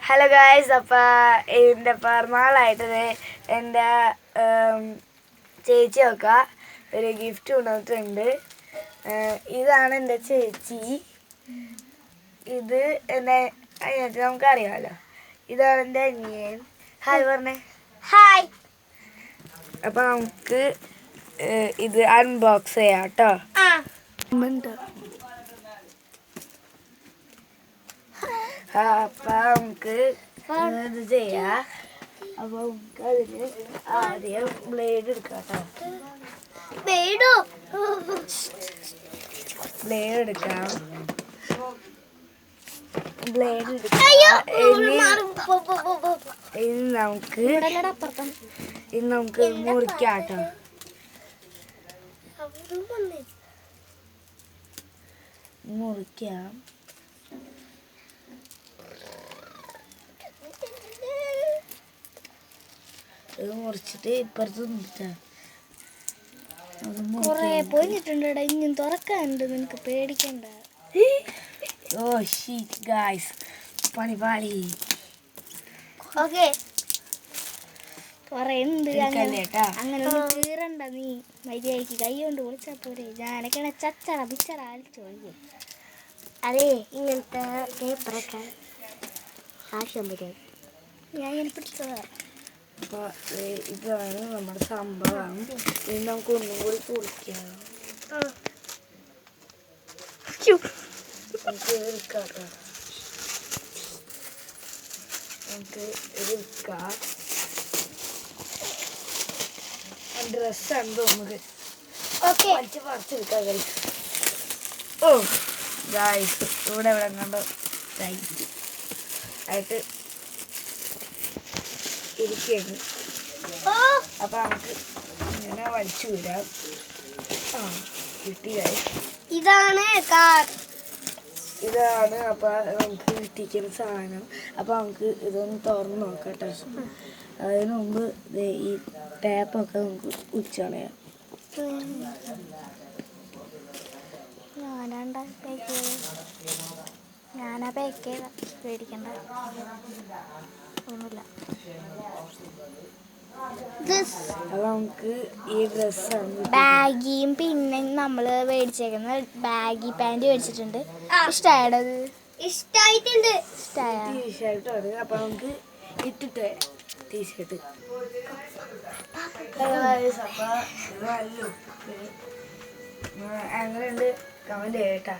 Hello guys, അപ്പോൾ എൻ്റെ പിറന്നാളായിട്ട് എൻ്റെ ചേച്ചിയൊക്കെ ഒരു ഗിഫ്റ്റ് കൊണ്ടുവന്നിട്ടുണ്ട്. ഇതാണ് എൻ്റെ ചേച്ചി. ഇത് എൻ്റെ അനിയത്തി, നമുക്കറിയാമല്ലോ. ഇതാണ് എൻ്റെ അനിയൻ. ഹായ് പറഞ്ഞേ. ഹായ്. അപ്പം നമുക്ക് ഇത് അൺബോക്സ് ചെയ്യാം കേട്ടോ. അപ്പം നമുക്ക് ഇത് ചെയ്യാം. അപ്പം നമുക്ക് അതിന് ആദ്യം ബ്ലേഡ് എടുക്കാം കേട്ടോ. ബ്ലേഡ് എടുക്കാം. ഇനി നമുക്ക് മുറിക്കാം കേട്ടോ. മുറിക്കാം. ഇത് മുറിച്ചിട്ട് ഇപ്പുറത്ത് നിർത്താം. കൊറേ പോയിട്ടുണ്ട്. ഇനി തുറക്കാനുണ്ട്, നിനക്ക് പേടിക്കണ്ട. ഓ ഷീറ്റ് ഗായ്സ്, പണിപാളി. ഓക്കെ, കൊറേ ഉണ്ട്. അങ്ങനെ ഒന്നും കീറണ്ട. നീ മര്യാദക്ക് കൈ കൊണ്ട് വിളിച്ചാ പോരെ. ഞാനൊക്കെ ചച്ചറ പിച്ചറ അടിച്ചോളിക്കേ. അതെ, ഇങ്ങനത്തെ പേപ്പറൊക്കെ ആവശ്യം വരും. ഞാൻ ഇങ്ങനെ പിടിച്ചതാ. അപ്പോൾ ഇതാണ് നമ്മുടെ സംഭവം. ഇനി നമുക്ക് ഒന്നും കൂടി പൊളിക്കാം. നമുക്ക് എടുക്കാം. നമുക്ക് എടുക്കാം. ഡ്രസ്സാണ് തോന്നുന്നത്. പറിച്ചെടുക്കാം. ഓ ഗായ്സ്, ഇവിടെ കണ്ടോ ടൈറ്റ് ആയിട്ട് ഇരിക്കുകയാണ്. അപ്പം നമുക്ക് ഇങ്ങനെ വലിച്ചു വിടാം. കിട്ടിയായി. ഇതാണ് കാർ. ഇതാണ് അപ്പം നമുക്ക് കിട്ടിക്കുന്ന സാധനം. അപ്പം നമുക്ക് ഇതൊന്ന് തുറന്ന് നോക്കാം കേട്ടോ. അതിന് മുമ്പ് ഈ ടാപ്പൊക്കെ നമുക്ക് ഉച്ചളയാം. ഞാനാ പാക്ക് ചെയ്ത, പേടിക്കണ്ട, ഒന്നുമില്ല. നമുക്ക് ഈ ഡ്രസ്സാണ് ബാഗിയും പിന്നെ നമ്മൾ മേടിച്ചേക്കുന്ന ബാഗി പാൻറ് മേടിച്ചിട്ടുണ്ട്. ഇഷ്ടമായത്? ഇഷ്ടമായിട്ടുണ്ട്. ടീഷർട്ടാണ്. അപ്പം നമുക്ക് ഇട്ടിട്ട് ടീഷർട്ട്. എങ്ങനെയുണ്ട് കമന്റ് ചെയ്യട്ടാ.